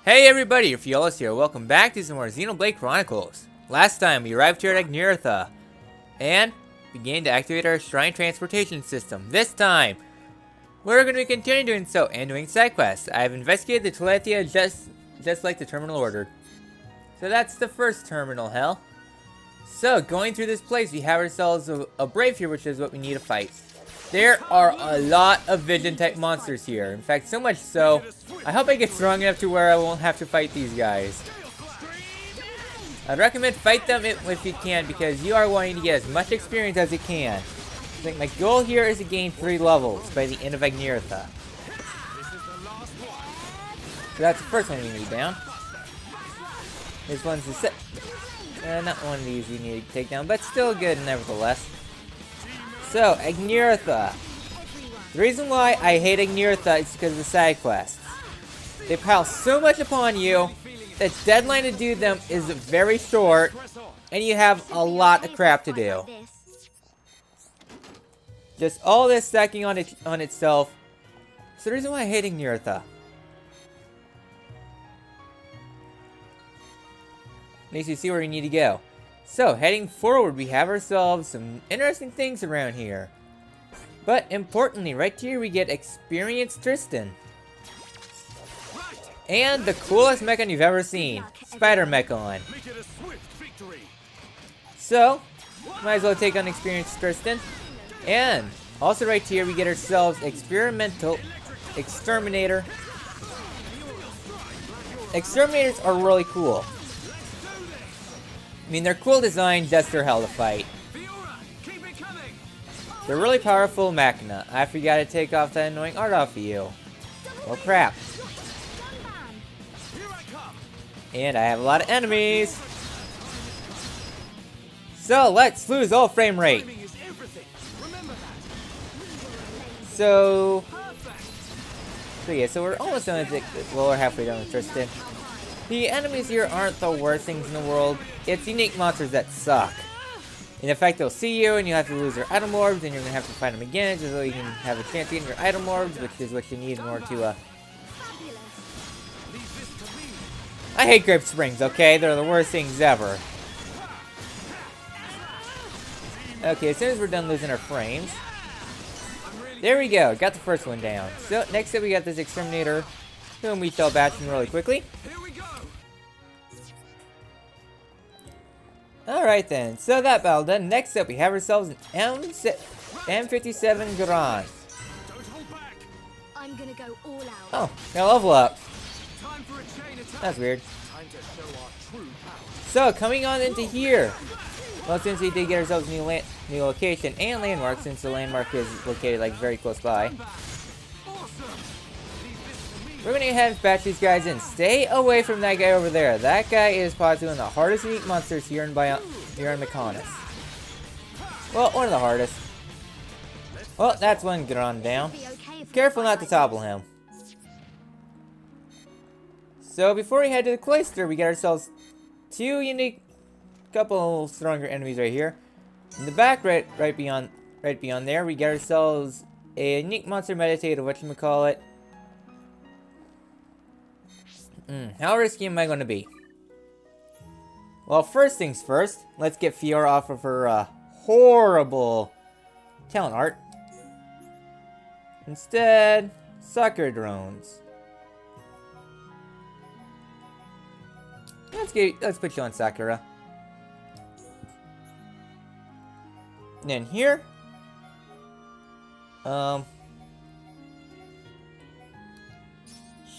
Hey everybody, Orpheolus here. Welcome back to some more Xenoblade Chronicles. Last time we arrived here at Agniritha and began to activate our shrine transportation system. This time, we're going to be continuing doing so and doing side quests. I've investigated the Teletia just like the terminal ordered. So that's the first terminal, hell. So going through this place, we have ourselves a brave here, which is what we need to fight. There are a lot of vision type monsters here. In fact, so much so, I hope I get strong enough to where I won't have to fight these guys. I'd recommend fight them if you can, because you are wanting to get as much experience as you can. I think my goal here is to gain 3 levels by the end of Agniritha. So that's the first one we need down. This one's the not one of these we need to take down, but still good nevertheless. So, Agniritha. The reason why I hate Agniritha is because of the side quests. They pile so much upon you that the deadline to do them is very short, and you have a lot of crap to do. Just all this stacking on itself. It's the reason why I hate Agniritha. Makes you see where we need to go. So, heading forward, we have ourselves some interesting things around here. But, importantly, right here we get Experienced Tristan. And the coolest mechan you've ever seen. Spider Mechan. So, might as well take on Experienced Tristan. And, also right here we get ourselves Experimental Exterminator. Exterminators are really cool. I mean, they're cool design, just they're hell to fight. They're really powerful machina. I forgot to take off that annoying art off of you. Well, crap. And I have a lot of enemies. So, let's lose all frame rate. So yeah, so we're almost done with it. Well, we're halfway done with Tristan. The enemies here aren't the worst things in the world. It's unique monsters that suck. In effect, they'll see you and you'll have to lose your item orbs, and you're going to have to fight them again just so you can have a chance to get your item orbs, which is what you need in order to, I hate Grape Springs, okay? They're the worst things ever. Okay, as soon as we're done losing our frames. There we go, got the first one down. So, next up we got this Exterminator, whom we shall bash in really quickly. Alright then, so that battle done. Next up we have ourselves an M57 Garand. I'm gonna go all out. Oh, got a level up. That's weird. So, coming on into here. Well, since we did get ourselves a new location and landmark, since the landmark is located like very close by. We're gonna go ahead and patch these guys in. Stay away from that guy over there. That guy is possibly one of the hardest unique monsters here in Mechonis. Well, one of the hardest. Well, that's one Grand down. Careful not to topple him. So before we head to the cloister, we get ourselves 2 unique, couple stronger enemies right here. In the back, right beyond there, we get ourselves a unique monster meditator, whatchamacallit. How risky am I going to be? Well, first things first, let's get Fiora off of her horrible talent art. Instead, soccer drones. Let's put you on Sakura. And then here,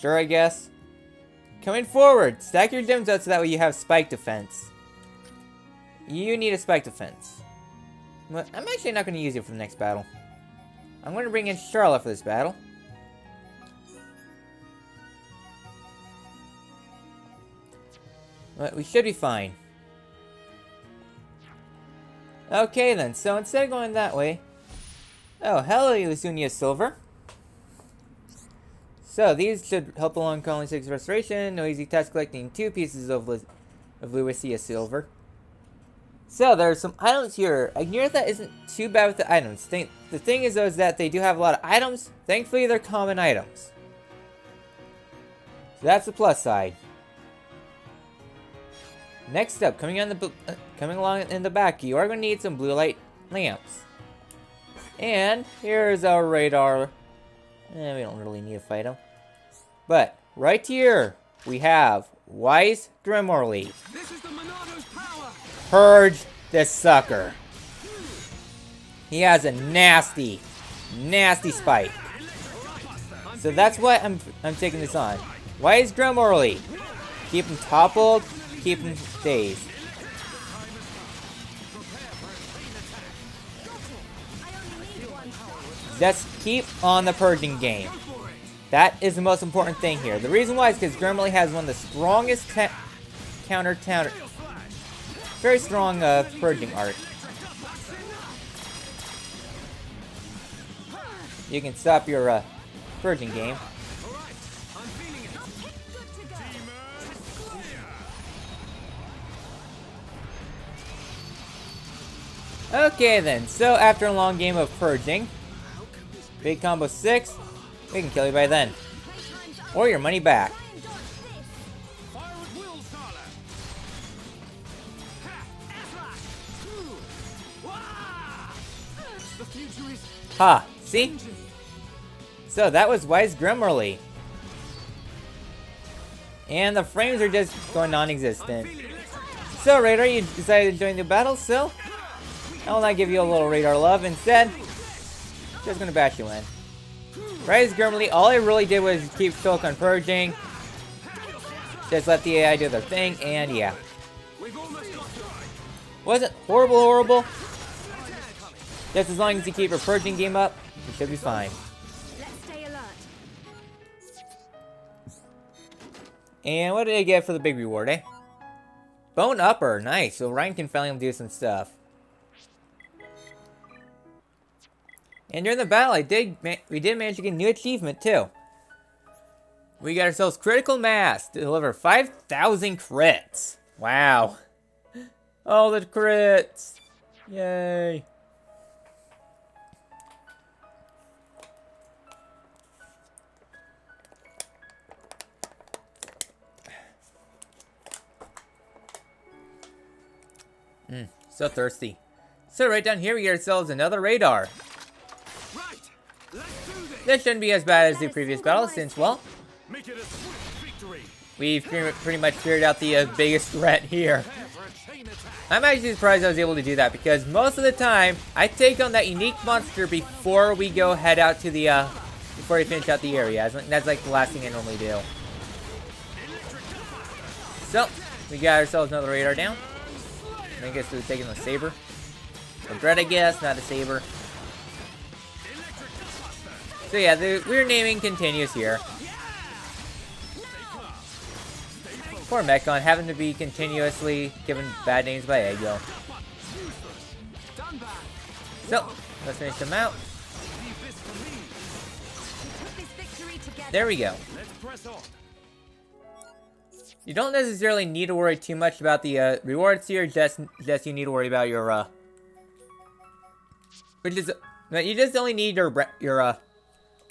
sure, I guess. Coming forward, stack your gems out so that way you have spike defense. You need a spike defense. But I'm actually not going to use it for the next battle. I'm going to bring in Charlotte for this battle. But we should be fine. Okay then, so instead of going that way... Oh, hello, Lusunia Silver. So, these should help along Colony 6 restoration. No easy task collecting 2 pieces of Lucia Silver. So, there's some items here. Agniritha isn't too bad with the items. The thing is, though, is that they do have a lot of items. Thankfully, they're common items. So that's the plus side. Next up, coming along in the back, you are going to need some blue light lamps. And here's our radar. We don't really need to fight him. But right here, we have Wise Grimorly. Purge this sucker. He has a nasty, nasty spike. So that's what I'm taking this on. Wise Grimorly. Keep him toppled, keep him dazed. Just keep on the purging game. That is the most important thing here. The reason why is because Grimorly has one of the strongest counter. Very strong purging art. You can stop your purging game. Okay then, so after a long game of purging, big combo 6, we can kill you by then. Or your money back. Ha, see? So that was Wise Grimorly. And the frames are just going non-existent. So Radar, you decided to join the battle, so I will not give you a little Radar love. Instead, just gonna bash you in. Wise Grimorly, all I really did was keep Silk on purging. Just let the AI do their thing, and yeah. Wasn't horrible. Just as long as you keep your purging game up, you should be fine. And what did I get for the big reward, eh? Bone Upper, nice. So Ryan can finally do some stuff. And during the battle, we did manage to get a new achievement too. We got ourselves Critical Mass to deliver 5,000 crits. Wow. All the crits. Yay. So thirsty. So right down here, we get ourselves another radar. This shouldn't be as bad as the previous battle, since, well, we've pretty much cleared out the biggest threat here. I'm actually surprised I was able to do that, because most of the time, I take on that unique monster before we head out to the, before we finish out the area. That's like the last thing I normally do. So, we got ourselves another radar down. I guess we're taking the saber. A dread, I guess, not a saber. So yeah, the weird naming continues here. Poor Mechon having to be continuously given bad names by Eggo. So, let's finish them out. There we go. You don't necessarily need to worry too much about the rewards here, just you need to worry about your you just only need your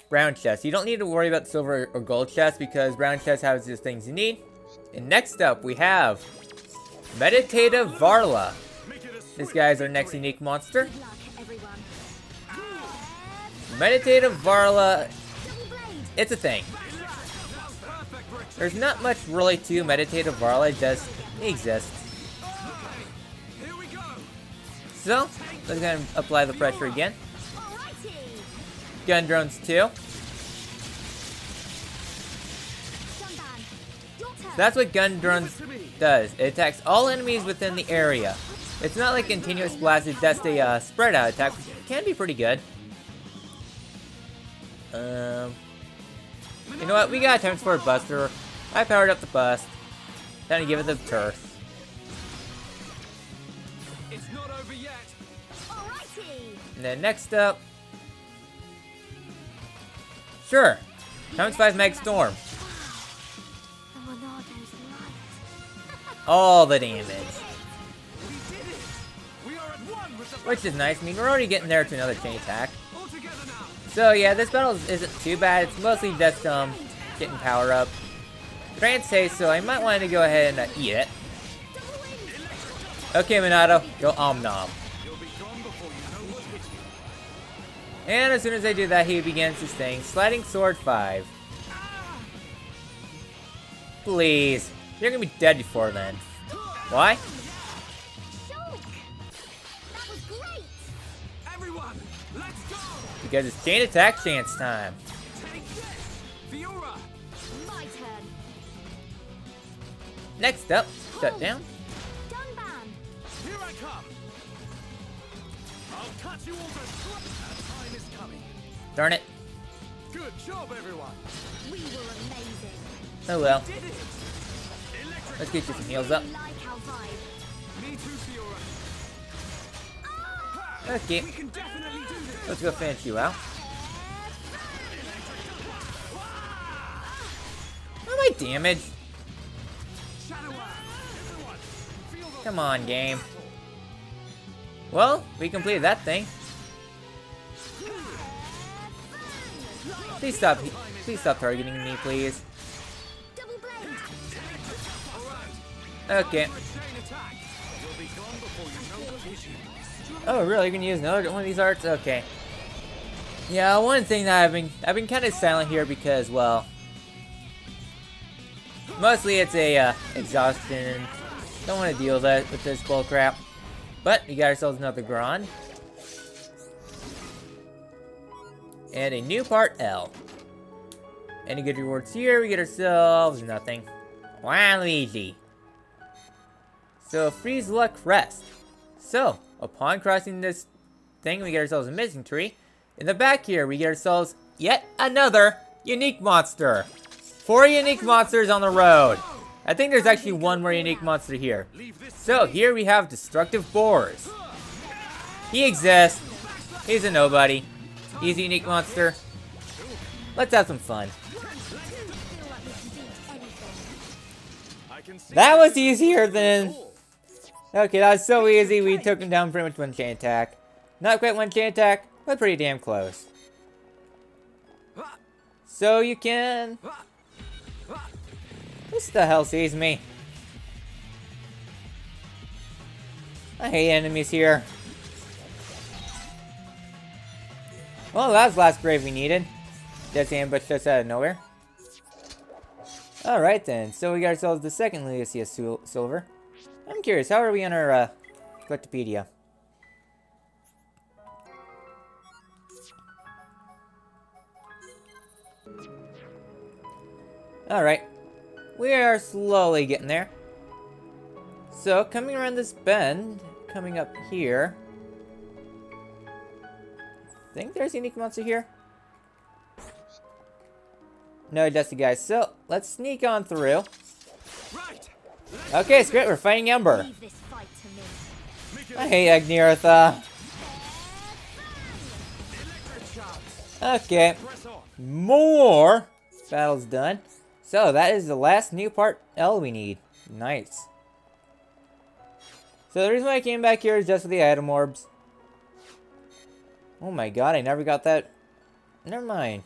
brown chest. You don't need to worry about the silver or gold chest, because brown chest has just things you need. And next up we have Meditative Varla. This guy is our next unique monster. Meditative Varla, it's a thing. There's not much really to Meditative Varla, it just exists. So, let's go ahead and apply the pressure again. Gun drones too. So that's what gun drones does. It attacks all enemies within the area. It's not like continuous blast, it's just a spread out attack, which can be pretty good. You know what? We got a times 4 buster. I powered up the bust. Time to give it the turf. It's not over yet. And then next up, sure, times 5 Mag Storm. All the damage, which is nice. I mean, we're already getting there to another chain attack. So yeah, this battle isn't too bad. It's mostly just getting power up. Trance haste, so I might want to go ahead and eat it. Okay, Minato, go om nom. And as soon as I do that, he begins his thing. Sliding Sword 5. Please. You're gonna be dead before then. Why? Because it's chain attack chance time. Next up, shut down. Here I come. I'll cut you all the time is coming. Darn it. Good job, everyone. We were amazing. Oh well. Did it. Let's get you some heals up. Like our vibe. Me too, Fiora. Okay, We can definitely do this. let's go finish you out. Oh, my damage. Shadow Eye. Everyone, feel the Come on, game. Well, we completed that thing. Please stop targeting me, please. Double blade. Okay. chain attack. You'll be gone before you know the vision. Oh, really? You're gonna use another one of these arts? Okay. Yeah, one thing that I've been kind of silent here because, well, mostly it's a exhaustion. Don't want to deal with this bull crap. But we got ourselves another Grand. And a new part L. Any good rewards here? We get ourselves nothing. Wow, easy. So, freeze luck rest. So, upon crossing this thing, we get ourselves a missing tree. In the back here, we get ourselves yet another unique monster. 4 unique monsters on the road. I think there's actually one more unique monster here. So, here we have Destructive Boars. He exists. He's a nobody. He's a unique monster. Let's have some fun. I can see That was easier than... Okay, that was so easy. We took him down pretty much one chain attack. Not quite one chain attack, but pretty damn close. So you can... Who the hell sees me? I hate enemies here. Well, that was the last grave we needed. Just ambushed us out of nowhere. Alright then, so we got ourselves the second Legacy of Silver. I'm curious, how are we on our Collectopedia? Alright. We are slowly getting there. So, coming around this bend, coming up here. I think there's a unique monster here. No, just the guys. So, let's sneak on through. right. Okay, it's great. We're fighting Ember. Leave this fight to me. I hate Agniritha. Electric charge. Okay, Press on. more battles done. So that is the last new part L we need. Nice. So the reason why I came back here is just for the item orbs. Oh my god, I never got that. Never mind.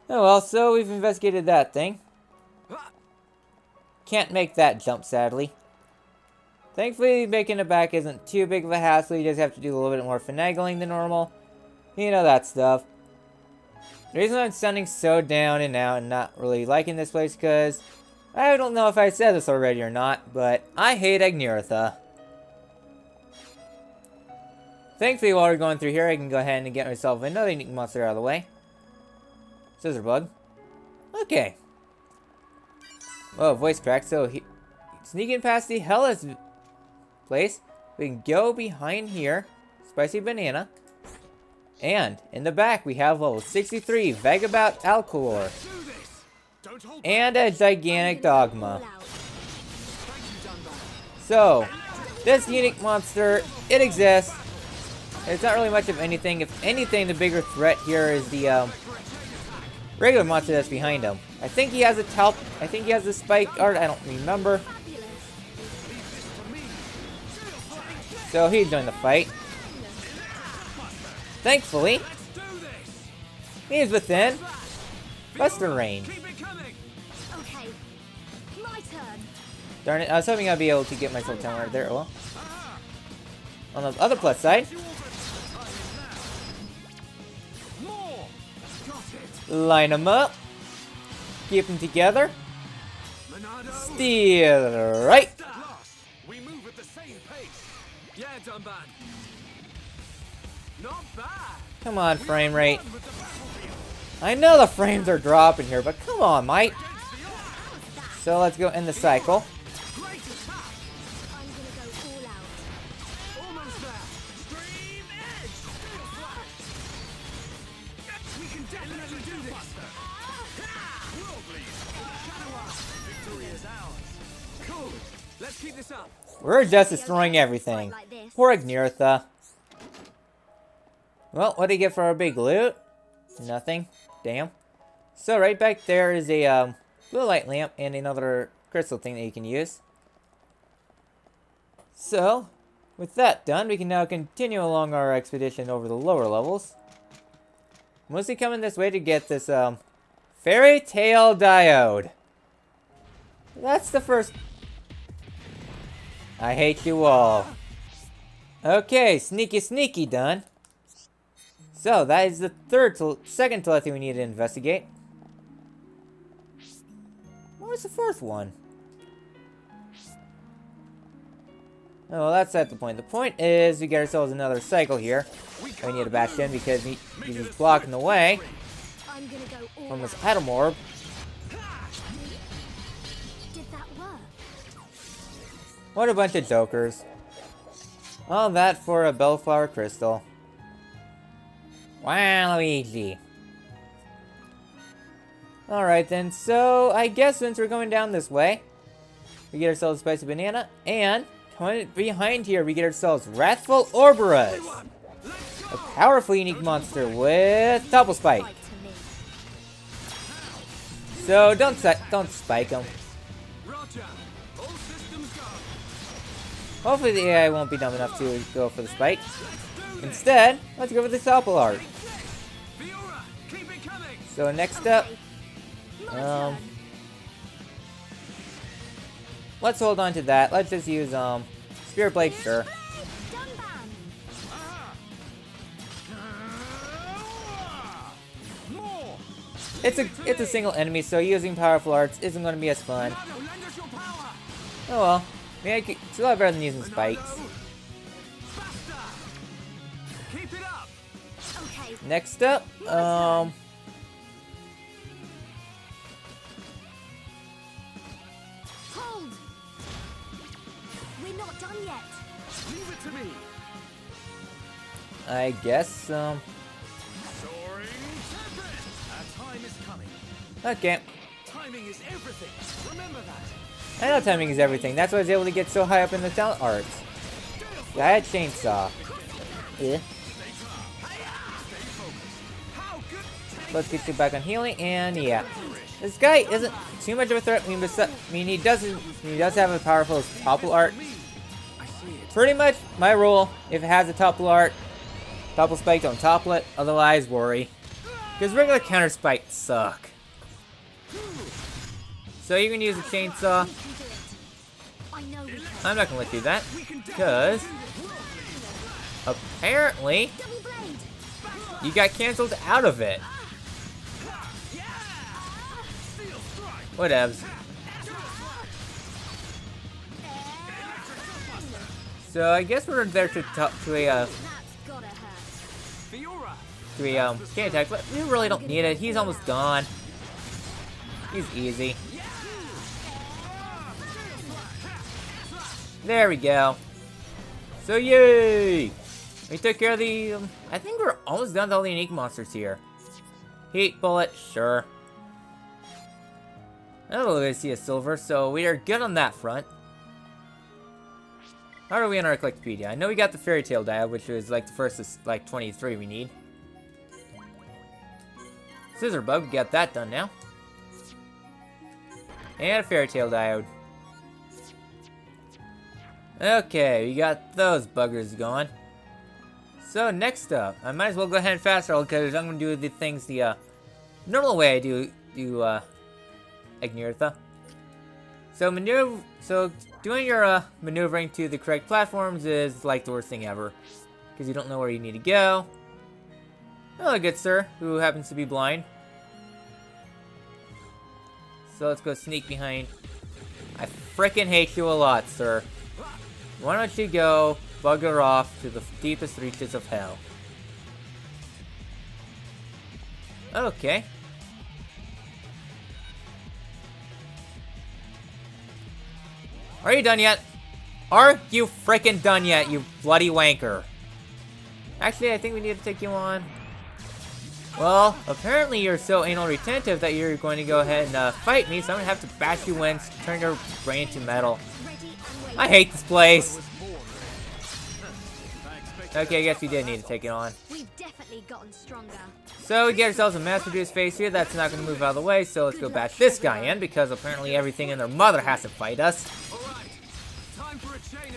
Oh well, so we've investigated that thing. Can't make that jump, sadly. Thankfully, making it back isn't too big of a hassle. You just have to do a little bit more finagling than normal. You know that stuff. The reason I'm sounding so down and out and not really liking this place because I don't know if I said this already or not, but I hate Agniritha. Thankfully, while we're going through here, I can go ahead and get myself another unique monster out of the way. Scissor bug. Okay. Oh, voice crack. So, sneaking past the Hellas place, we can go behind here. Spicy banana. And in the back, we have level 63 Vagabout Alcolor. Do this. Don't hold And a gigantic dogma. All out. So, this unique monster, it exists. It's not really much of anything. If anything, the bigger threat here is the regular monster that's behind him. I think he has a talp. I think he has a spike art. I don't remember. So he's doing the fight. Thankfully, do this. he is within Buster range. Keep it coming. My turn. Darn it, I was hoping I'd be able to get my soul talent right there. Well, on the other plus side, More. Got it. line them up, keep them together, Monado. steal right. Lost. We move at the same pace. Yeah, Dunban. Not bad. Come on, frame rate. With the battlefield. I know the frames are dropping here, but come on, mate. Against the odds. So let's go end the cycle. Great attack. I'm gonna go all out. Almost there. Stream edge. Steel flash. We can definitely do this. Worldly. Shadow Arm. Victory is ours. Cool. Let's keep this up. We're just destroying everything. Poor Agniritha. Well, what do you get for our big loot? Nothing. Damn. So right back there is a blue light lamp and another crystal thing that you can use. So, with that done, we can now continue along our expedition over the lower levels. Mostly coming this way to get this fairy tale diode. That's the first. I hate you all. Okay, sneaky sneaky done. So that is the second telepathy we need to investigate. Where's the fourth one? Oh, well, that's not the point. The point is we get ourselves another cycle here. We need a bastion because he's blocking the way I'm gonna go all from this out. item orb. Did that work? What a bunch of jokers. All that for a bellflower crystal. Wow, Luigi. Alright then, so I guess since we're going down this way, we get ourselves a spicy banana, and coming behind here we get ourselves Wrathful Orpheolus, a powerful unique monster with double spike. Right to me. So don't spike him. Roger. All systems go. Hopefully the AI won't be dumb enough to go for the spike. Let's do this. Instead, let's go for the topple art. Fiora, keep it coming. So next up, My turn. let's hold on to that. Let's just use Spirit Blade, sure. Dunban. More. It's a single enemy, so using powerful arts isn't going to be as fun. Monado, lend us your power. Oh well, maybe it's a lot better than using spikes. Faster. Keep it up. Okay. Next up, Hold. We're not done yet. Leave it to me. I guess Soaring Tempest. Our time is coming. okay. Timing is everything. Remember that. I know timing is everything. That's why I was able to get so high up in the talent arts. I had chainsaw. Yeah. How good. Let's get you back on healing, and yeah, this guy isn't too much of a threat. I mean, he does have a powerful topple art. I see it. Pretty much my rule: if it has a topple art, topple spike, don't topple it. Otherwise, worry, because regular counter spikes suck. So you can use a chainsaw. We can do it. I know we can. I'm not gonna let you do that, because apparently Double blade. you got canceled out of it. Whatevs. So I guess we're there to talk to a That's gotta hurt. Fiora. scan attack, but we really don't need it. He's almost gone. He's easy. There we go. So yay! We took care of the. I think we're almost done with all the unique monsters here. Heat bullet, sure. I don't really see a silver, so we are good on that front. How are we in our Eclectopedia? I know we got the fairy tale diode, which was like the first like 23 we need. Scissor bug, we got that done now. And a fairy tale diode. Okay, we got those buggers going. So next up, I might as well go ahead and fast roll because I'm gonna do the things the normal way I do Agniritha. So doing your maneuvering to the correct platforms is like the worst thing ever, because you don't know where you need to go. Hello, good sir, who happens to be blind. So let's go sneak behind. I frickin' hate you a lot, sir. Why don't you go bugger off to the deepest reaches of hell? Okay. Are you done yet? Are you frickin' done yet, you bloody wanker? Actually, I think we need to take you on. Well, apparently you're so anal retentive that you're going to go ahead and fight me, so I'm gonna have to bash you in, turn your brain into metal. I hate this place. Okay, I guess we did need to take it on. We've definitely gotten stronger. So we get ourselves a mass-produced face here that's not going to move out of the way, so let's go bash this guy in, because apparently everything and their mother has to fight us.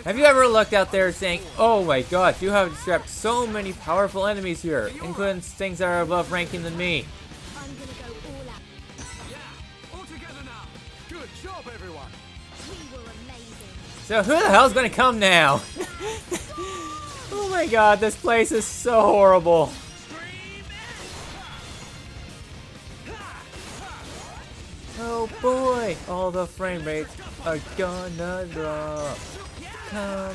Have you ever looked out there saying, oh my gosh, you have trapped so many powerful enemies here, including things that are above ranking than me? I'm gonna go all out. Yeah, all together now. Good job, everyone. We were amazing. So who the hell's going to come now? Oh my god, this place is so horrible. Oh boy, all the frame rates are gonna drop. Coming.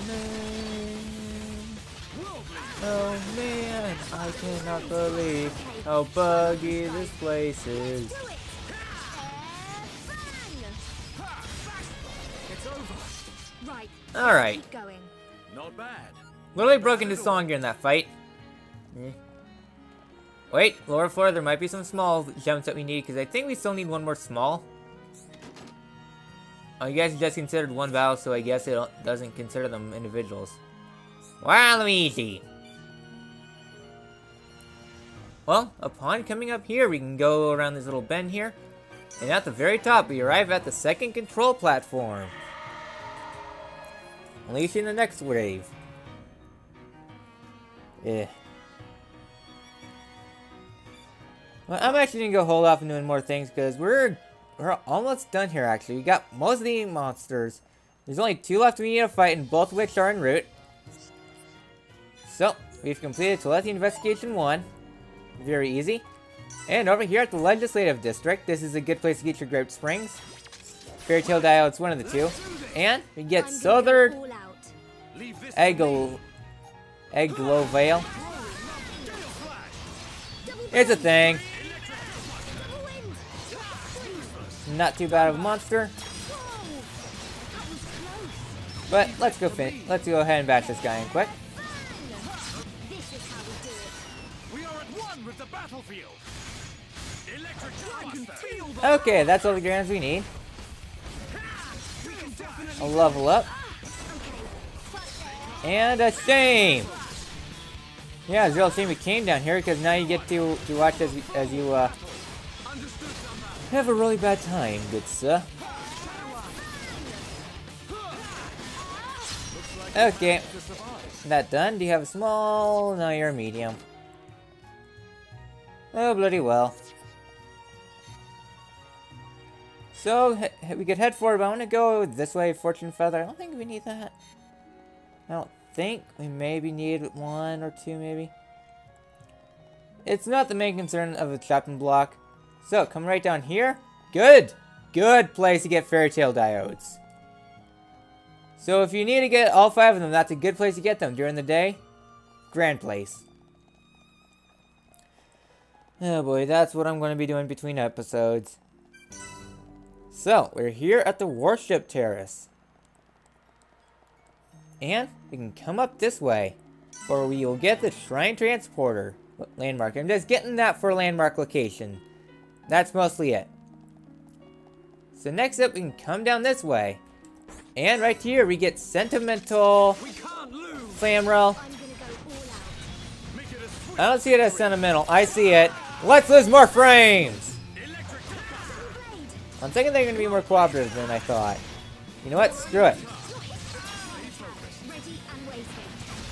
Oh man, I cannot believe how buggy this place is. Do it. It's over. Right. Alright, Keep going. Not bad. literally broke into song during that fight. Wait, lower floor, there might be some small gems that we need, because I think we still need one more small. I guess it just considered one battle, so I guess it doesn't consider them individuals. Wow, Luigi! Well, upon coming up here, we can go around this little bend here. And at the very top, we arrive at the second control platform. Unleashing the next wave. Eh. Well, I'm actually gonna go hold off on doing more things because we're almost done here. Actually, we got most of the monsters. There's only 2 left we need to fight, and both of which are en route. So we've completed Telepathy Investigation 1. Very easy. And over here at the Legislative District, this is a good place to get your Grape Springs. Fairy Tale Diodes, one of the 2. And we get I'm gonna go Southern all out. Egg-Glow Veil. It's a thing. Not too bad of a monster. But let's go ahead and bash this guy in quick. This is how we do it. We are at one with the battlefield. Electric Blaster. Okay, that's all the grams we need. We can definitely I'll level up. And a shame. Yeah, it's a real shame we came down here because now you get to watch as you have a really bad time, good sir. Okay, that done. Do you have a small? No, you're a medium. Oh, bloody well. So, we could head forward, but I want to go this way, Fortune Feather. I don't think we need that. I don't think we maybe need 1 or 2, maybe. It's not the main concern of a chopping block. So, come right down here. Good! Good place to get Fairy Tale Diodes. So, if you need to get all 5 of them, that's a good place to get them during the day. Grand place. Oh boy, that's what I'm going to be doing between episodes. So, we're here at the Warship Terrace. And we can come up this way, or we will get the Shrine Transporter landmark. I'm just getting that for a landmark location. That's mostly it. So next up, we can come down this way. And right here, we get Sentimental Flamrel. I'm gonna go all out. I don't see it as sentimental. I see it. Let's lose more frames! I'm thinking they're going to be more cooperative than I thought. You know what? Screw it. Ready and waiting.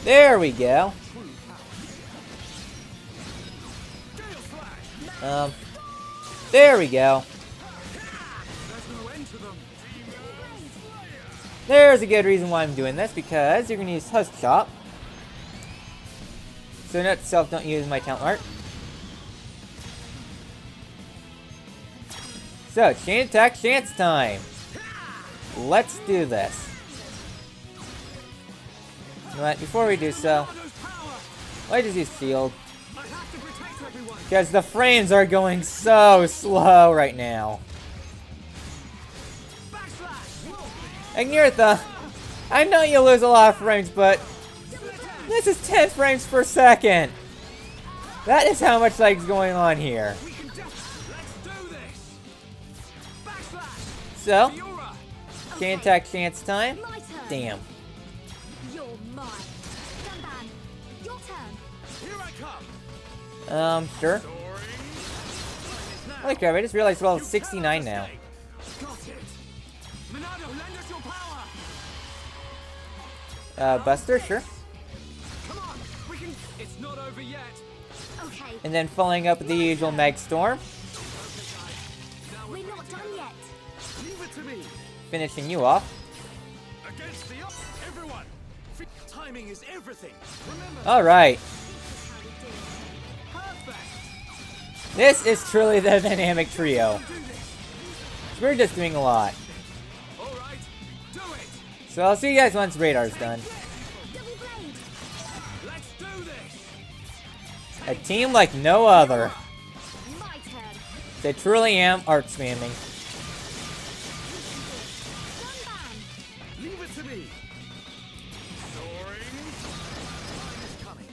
There we go. There we go. There's a good reason why I'm doing this, because you're going to use Husk Chop. So note to self, don't use my talent art. So, chain attack chance time. Let's do this. But before we do so, let's just use shield. Because the frames are going so slow right now. Agniritha, I know you lose a lot of frames, but this is 10 frames per second. That is how much lag's going on here. So, chain attack chance time. My turn. Damn. You're mine. Gunban, your turn. Here I come. Sure. Soaring. Holy crap, I just realized we're level 69 now. Got it. Monado, lend us your power. Buster, sure. Come on, we can. It's not over yet. Okay, And then following up with the usual Meg Storm, we're not done yet. Leave it to me. finishing you off. Against the everyone. Timing is everything. Remember. Alright, Perfect. this is truly the dynamic trio. Do this. We're just doing a lot. All right. Do it. So I'll see you guys once radar's done. Double blade. Let's do this. A team like no other. My turn. They truly am art spamming. Gunban. Leave it to me. Soaring. Time is coming.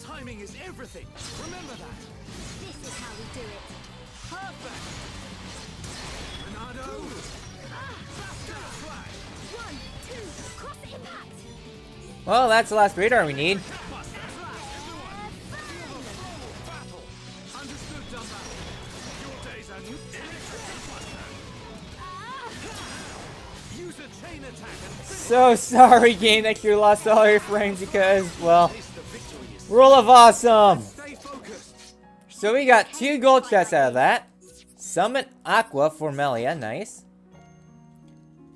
Timing is everything. Remember that. This is how we do it. Perfect. Monado. Faster. Flash. 1, 2, cross impact. Well, that's the last radar we need. Buster. Everyone. Battle. Understood, Dumbbell. Your days are new. Use a chain attack and finish. So sorry, game, that you lost all your frames because, well, Taste the victorious. rule of awesome. Stay focused. So we got 2 gold chests out of that. Summon Aqua for Melia, nice.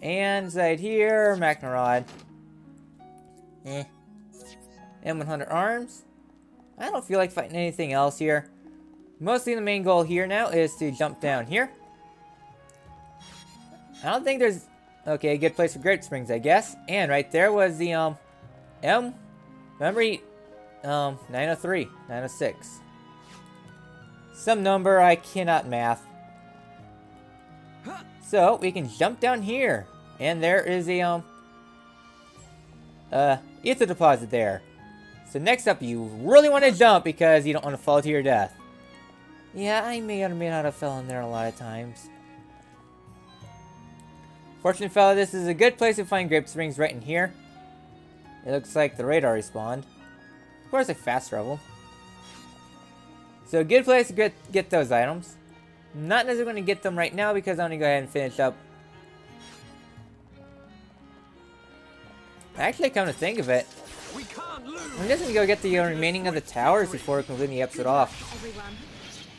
And right here, Magnerod. M100 arms. I don't feel like fighting anything else here. Mostly the main goal here now is to jump down here. I don't think there's... Okay, a good place for Grape Springs, I guess. And right there was the, memory, 903, 906. Some number I cannot math. So, we can jump down here. And there is a, ether deposit there. So next up, you really want to jump because you don't want to fall to your death. Yeah, I may or may not have fell in there a lot of times. Fortunately, fella, this is a good place to find Grape Springs right in here. It looks like the radar respawned. Of course, I fast travel. So a good place to get those items. Not necessarily going to get them right now because I'm going to go ahead and finish up. Actually, come to think of it, We can't lose. I'm just going to go get the remaining of the towers before completing the episode off. Everyone.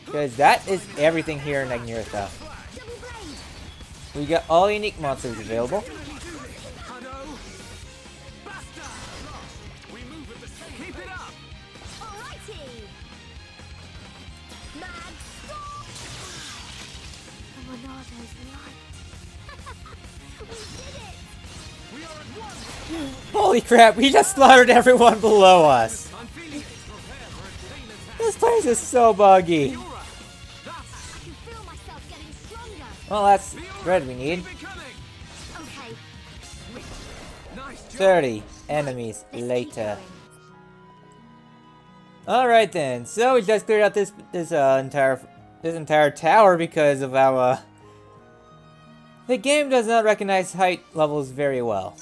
Because that is everything here in Agniritha. Double blade. We got all unique monsters available. Monado. Buster. We move with the same. Keep it up. Alrighty. Mad stop. The Monado's light. We did it. We are at one. Holy crap, we just slaughtered everyone below us. I'm feeling it. Prepare for a chain attack. This place is so buggy. Fiora. That's I can feel myself getting stronger. Well, that's red we need. becoming. Okay, Nice job. 30 enemies let's keep later. going. Alright then, so we just cleared out this entire tower because of our... the game does not recognize height levels very well.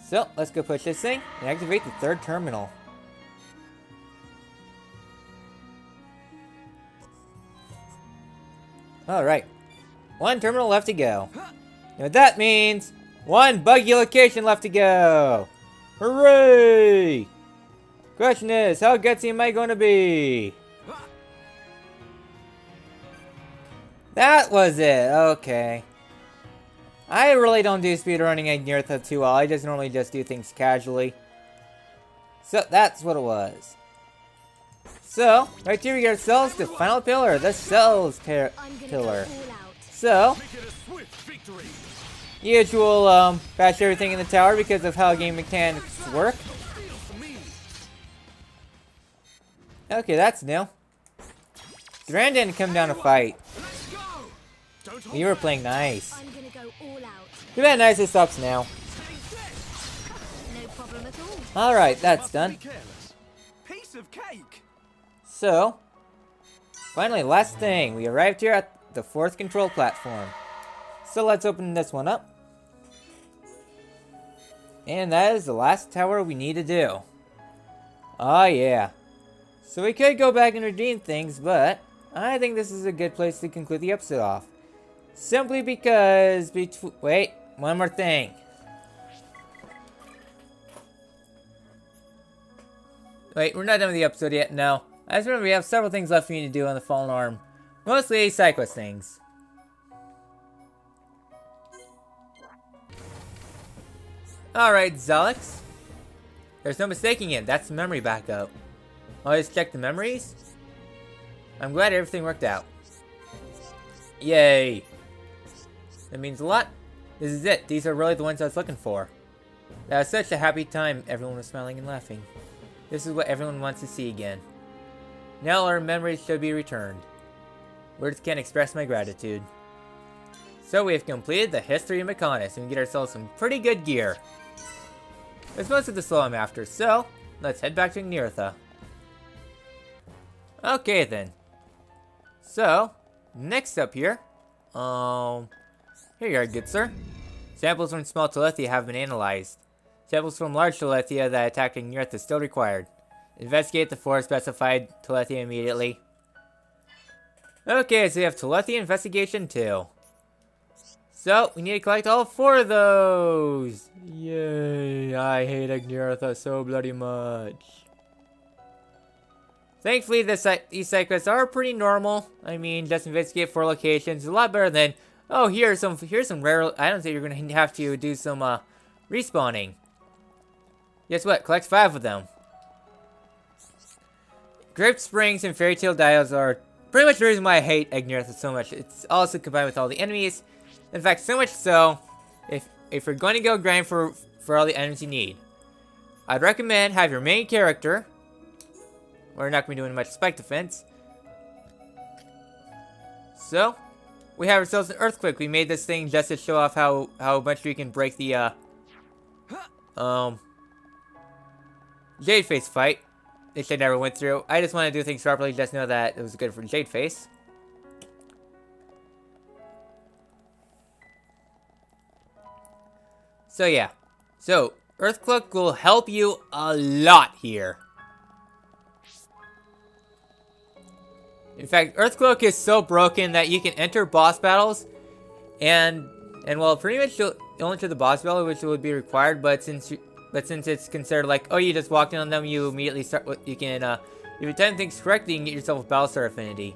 So, let's go push this thing and activate the 3rd terminal. Alright. 1 terminal left to go. And what that means, 1 buggy location left to go. Hooray! Question is, how gutsy am I going to be? That was it. Okay. I really don't do speedrunning Agniritha too well. I just normally just do things casually. So that's what it was. So, right here we get ourselves the final pillar, the cells I'm gonna go pillar. all out. So, Make it a swift victory. usual bash everything in the tower because of how game mechanics work. Feel for me. Okay, that's new. Duran didn't come down to fight. Let's go. Don't hold We were back. playing nice. I'm gonna go all out. Too bad nice it stops now. Stay set. No problem at all. Alright, that's Must done. be careless. Piece of cake. So, finally, last thing. We arrived here at the 4th control platform. So let's open this one up. And that is the last tower we need to do. Oh yeah. So we could go back and redeem things, but I think this is a good place to conclude the episode off. Simply because wait, one more thing. Wait, we're not done with the episode yet, no. I just remember we have several things left for me to do on the Fallen Arm. Mostly side quest things. Alright, Zelix. There's no mistaking it, that's the memory backup. Always check the memories. I'm glad everything worked out. Yay. That means a lot. This is it, these are really the ones I was looking for. That was such a happy time, everyone was smiling and laughing. This is what everyone wants to see again. Now our memories should be returned. Words can't express my gratitude. So we have completed the history of Mechonis and we get ourselves some pretty good gear. It's most of the slow I'm after, so let's head back to Agniritha. Okay then. So, next up here, here you are, good sir. Samples from small Telethia have been analyzed. Samples from large Telethia that attacked Agniritha is still required. Investigate the 4 specified Telethia immediately. Okay, so we have Telethia investigation 2. So, we need to collect all 4 of those! Yay, I hate Agniritha so bloody much. Thankfully, these side quests are pretty normal. I mean, just investigate 4 locations. A lot better than, oh, here's some rare items that you're going to have to do some, respawning. Guess what? Collect 5 of them. Gripped Springs and Fairy Tale Diodes are pretty much the reason why I hate Agniritha so much. It's also combined with all the enemies. In fact, so much so, if you're going to go grind for all the items you need, I'd recommend have your main character. We're not going to be doing much spike defense. So, we have ourselves an earthquake. We made this thing just to show off how much we can break the Jade Face fight, which I never went through. I just want to do things properly. Just know that it was good for Jade Face. So yeah, so Earthquake will help you a lot here. In fact, Earthquake is so broken that you can enter boss battles, and well, pretty much only to the boss battle, which would be required. But since it's considered like, oh, you just walked in on them, you immediately start. You can, if you time things correctly, you can get yourself a Battlestar Affinity.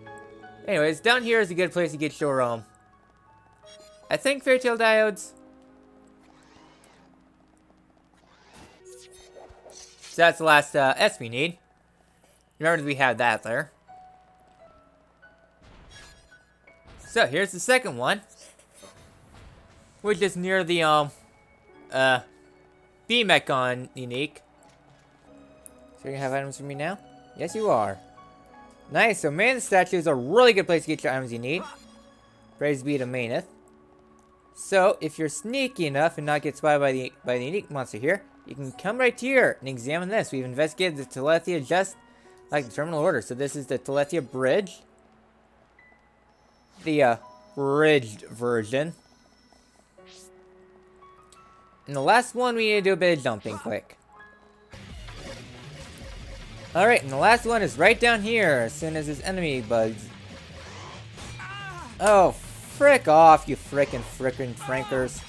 Anyways, down here is a good place to get your I think Fairy Tale Diodes. So that's the last S we need. Remember, we have that there. So here's the second one, which is near the B-Mechon unique. So you have items for me now? Yes, you are. Nice. So man statues are a really good place to get your items you need. Praise be to Maineth. So if you're sneaky enough and not get spotted by the unique monster here, you can come right here and examine this. We've investigated the Telethia just like the terminal order. So this is the Telethia Bridge. The bridged version. And the last one, we need to do a bit of jumping quick. Alright, and the last one is right down here as soon as this enemy bugs. Oh, frick off, you frickin' frankers.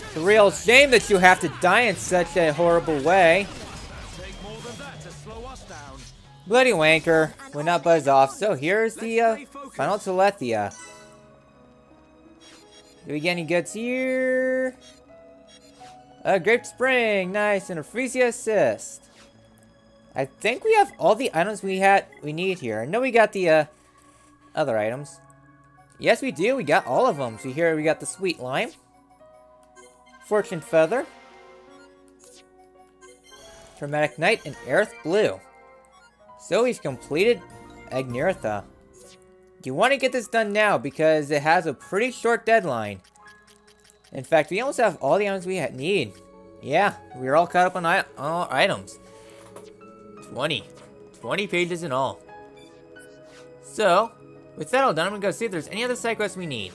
It's a real shame that you have to die in such a horrible way. Take more than that to slow us down. Bloody wanker would not buzz off. So here's the final Telethia. Do we get any goods here? A Grape Spring, nice, and a Freesia Assist. I think we have all the items we need here. I know we got the other items. Yes, we do. We got all of them. So here we got the Sweet Lime, Fortune Feather, Dramatic Night, and Earth Blue. So we've completed Agniritha. You want to get this done now because it has a pretty short deadline. In fact, we almost have all the items we need. Yeah, we're all caught up on all items. 20 pages in all. So, with that all done, I'm gonna go see if there's any other side quests we need.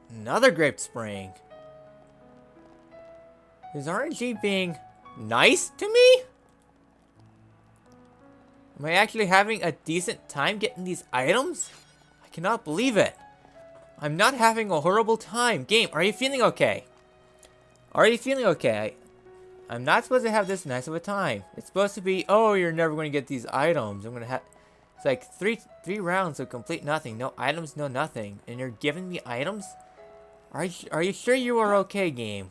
Another Grape Spring. Is RNG being nice to me? Am I actually having a decent time getting these items? I cannot believe it. I'm not having a horrible time. Game, are you feeling okay? Are you feeling okay? I'm not supposed to have this nice of a time. It's supposed to be, oh, you're never going to get these items. I'm going to have, it's like three rounds of complete nothing. No items, no nothing. And you're giving me items? Are you sure you are okay, game?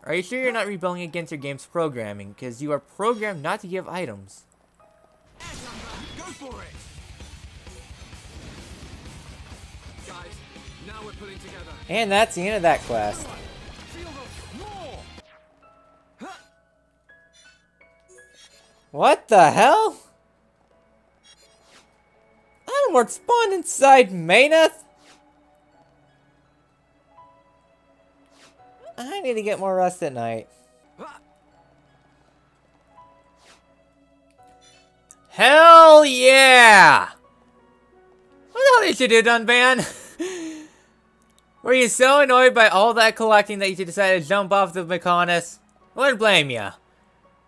Are you sure you're not rebelling against your game's programming? Because you are programmed not to give items. Go for it! Guys, now we're pulling together. And that's the end of that quest. Feel the more! What the hell? Itemward spawned inside Mayneth? I need to get more rest at night. Hell yeah! What the hell did you do, Dunban? Were you so annoyed by all that collecting that you decided to jump off the Mechonis? I wouldn't blame ya.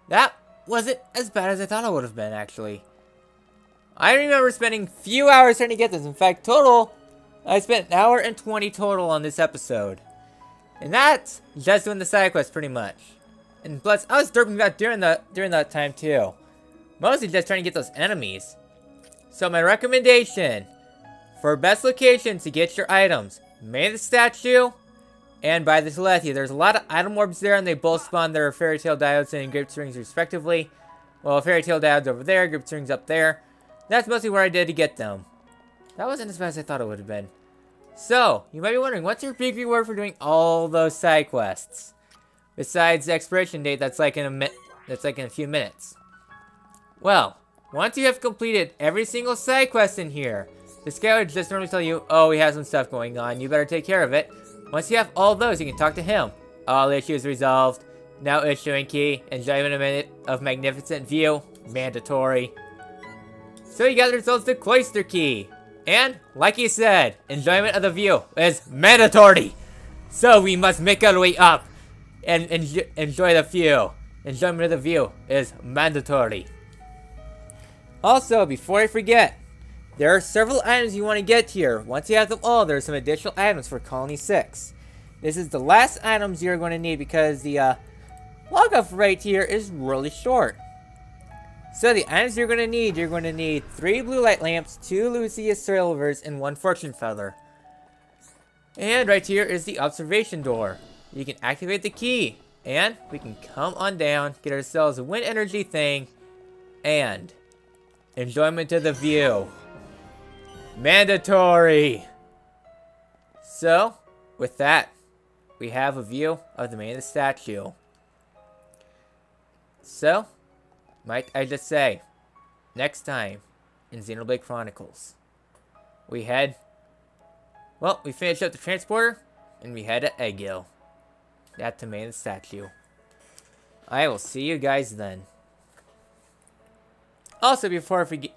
That wasn't as bad as I thought it would have been, actually. I remember spending few hours trying to get this. In fact, total, I spent an hour and 20 total on this episode. And that's just doing the side quest, pretty much. And plus, I was derping about during that time, too. Mostly just trying to get those enemies. So my recommendation for best locations to get your items, Mayneth statue and by the Telethia. There's a lot of item orbs there, and they both spawn their fairy tale diodes and grape strings respectively. Well, fairy tale diodes over there, grape strings up there. That's mostly where I did to get them. That wasn't as bad as I thought it would have been. So, you might be wondering, what's your big reward for doing all those side quests? Besides the expiration date, that's like in a few minutes. Well, once you have completed every single side quest in here, this guy would just normally tell you, oh, he has some stuff going on, you better take care of it. Once you have all those, you can talk to him. All issues resolved. Now issuing key. Enjoyment a minute of magnificent view. Mandatory. So you got the results to Cloister Key. And, like he said, enjoyment of the view is mandatory. So we must make our way up and enjoy the view. Enjoyment of the view is mandatory. Also, before I forget, there are several items you want to get here. Once you have them all, there are some additional items for Colony 6. This is the last items you're going to need because the log-off right here is really short. So the items you're going to need 3 blue light lamps, 2 Lucia silvers, and 1 fortune feather. And right here is the observation door. You can activate the key, and we can come on down, get ourselves a wind energy thing, and enjoyment of the view. Mandatory! So, with that, we have a view of the Mayneth statue. So, might I just say, next time in Xenoblade Chronicles, we finish up the transporter, and we head to Egil. That's the Mayneth statue. I will see you guys then. Also, before I forget,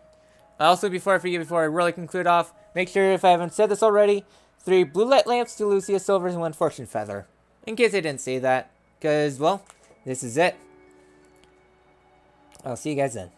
before I really conclude off, make sure, if I haven't said this already, 3 blue light lamps, 2 Lucia silvers, and 1 fortune feather. In case I didn't say that, because, well, this is it. I'll see you guys then.